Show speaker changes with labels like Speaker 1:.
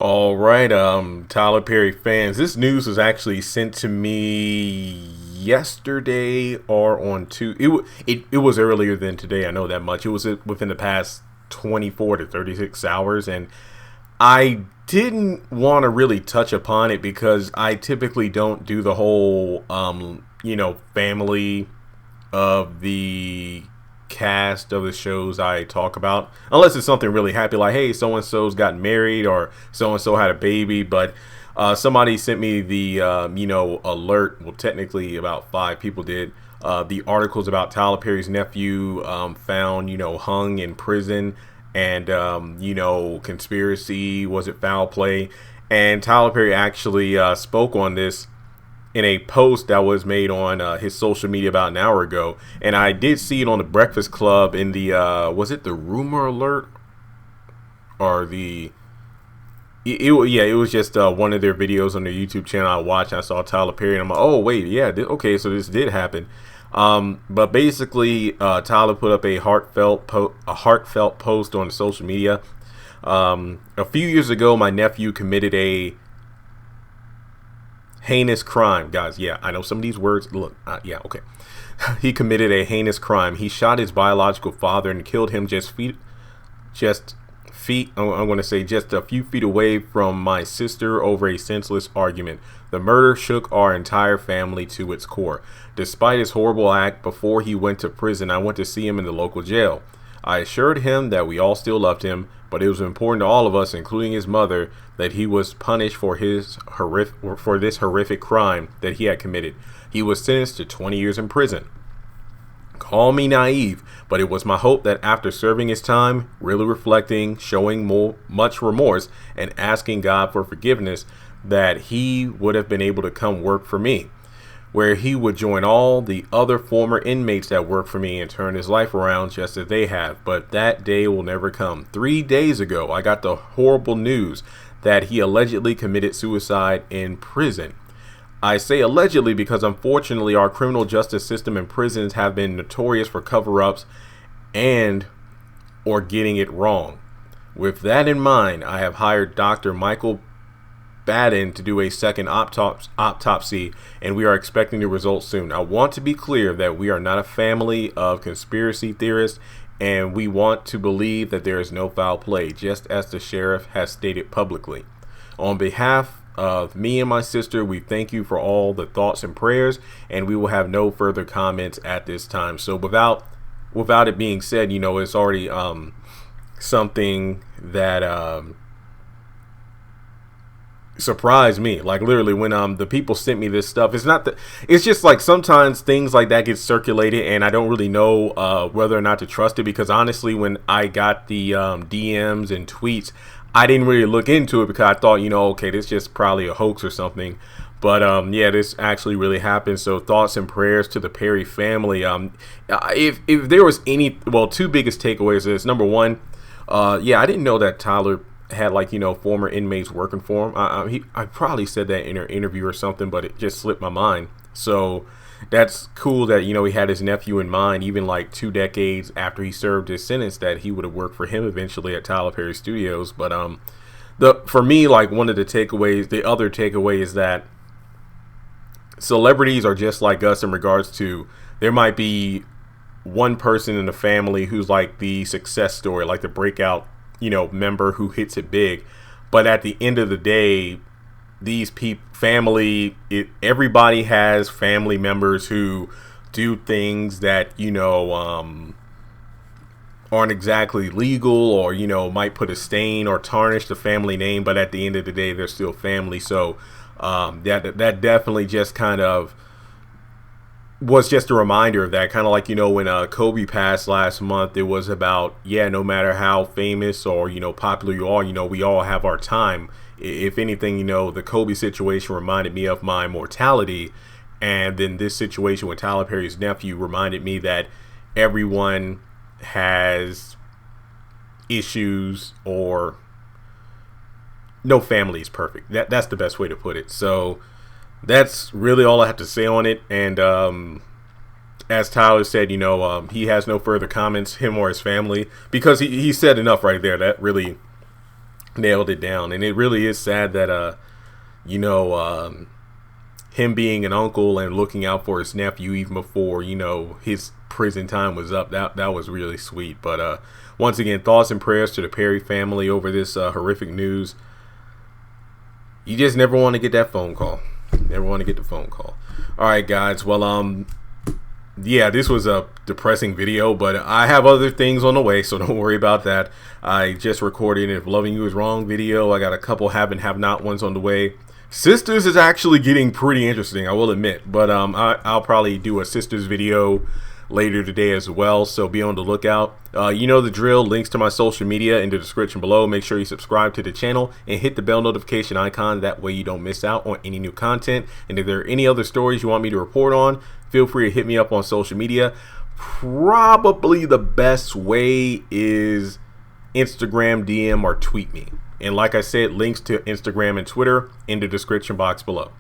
Speaker 1: All right, Tyler Perry fans, this news was actually sent to me yesterday or on two. It was earlier than today. I know that much. It was within the past 24 to 36 hours, and I didn't want to really touch upon it because I typically don't do the whole family of the cast of the shows I talk about, unless it's something really happy, like hey, so and so's gotten married or so and so had a baby. But somebody sent me the alert. Well, technically, about five people did. The articles about Tyler Perry's nephew found hung in prison, and conspiracy, was it foul play? And Tyler Perry actually spoke on this in a post that was made on his social media about an hour ago, and I did see it on the Breakfast Club in the was it the rumor alert or it was just one of their videos on their YouTube channel I watched. I saw Tyler Perry, and I'm like, oh wait, yeah, okay, so this did happen. But basically, Tyler put up a heartfelt post on social media. A few years ago, my nephew committed a heinous crime, guys. Yeah, I know some of these words. Look, yeah, okay. He committed a heinous crime. He shot his biological father and killed him just feet. I'm going to say just a few feet away from my sister over a senseless argument. The murder shook our entire family to its core. Despite his horrible act, before he went to prison, I went to see him in the local jail. I assured him that we all still loved him, but it was important to all of us, including his mother, that he was punished for this horrific crime that he had committed. He was sentenced to 20 years in prison. Call me naive, but it was my hope that after serving his time, really reflecting, showing much remorse, and asking God for forgiveness, that he would have been able to come work for me, where he would join all the other former inmates that work for me and turn his life around just as they have. But that day will never come. 3 days ago, I got the horrible news that he allegedly committed suicide in prison. I say allegedly because unfortunately our criminal justice system and prisons have been notorious for cover-ups and or getting it wrong. With that in mind, I have hired Dr. Michael Carden to do a second autopsy, and we are expecting the results soon. I want to be clear that we are not a family of conspiracy theorists, and we want to believe that there is no foul play, just as the sheriff has stated publicly. On behalf of me and my sister, we thank you for all the thoughts and prayers, and we will have no further comments at this time. So without it being said, it's already something that surprised me. Like literally when the people sent me this stuff, it's just like sometimes things like that get circulated and I don't really know whether or not to trust it, because honestly when I got the DMs and tweets, I didn't really look into it because I thought, okay, this is just probably a hoax or something. But yeah, this actually really happened. So thoughts and prayers to the Perry family. If there was two biggest takeaways is, number one, I didn't know that Tyler had former inmates working for him. I probably said that in an interview or something, but it just slipped my mind. So that's cool that he had his nephew in mind, even like 2 decades after he served his sentence, that he would have worked for him eventually at Tyler Perry Studios. But for me, like one of the other takeaway is that celebrities are just like us in regards to, there might be one person in the family who's like the success story, like the breakout member who hits it big, but at the end of the day, these everybody has family members who do things that aren't exactly legal, or might put a stain or tarnish the family name, but at the end of the day they're still family. So that definitely just kind of was just a reminder of that. Kind of like when Kobe passed last month, it was about, no matter how famous or popular you are, we all have our time. If anything, the Kobe situation reminded me of my mortality, and then this situation with Tyler Perry's nephew reminded me that everyone has issues, or no family is perfect. That's the best way to put it. So that's really all I have to say on it. And as Tyler said, he has no further comments, him or his family, because he said enough right there. That really nailed it down. And it really is sad that you know, him being an uncle and looking out for his nephew even before, you know, his prison time was up. That was really sweet. But once again, thoughts and prayers to the Perry family over this horrific news. You just never want to get that phone call. Never want to get the phone call. All right, guys. Well, yeah, this was a depressing video, but I have other things on the way, so don't worry about that. I just recorded If Loving You Is Wrong video. I got a couple have and have not ones on the way. Sisters is actually getting pretty interesting, I will admit, but I'll probably do a Sisters video later today as well, so be on the lookout. You know the drill. Links to my social media in the description below. Make sure you subscribe to the channel and hit the bell notification icon. That way you don't miss out on any new content. And if there are any other stories you want me to report on, feel free to hit me up on social media. Probably the best way is Instagram DM or tweet me. And like I said, links to Instagram and Twitter in the description box below.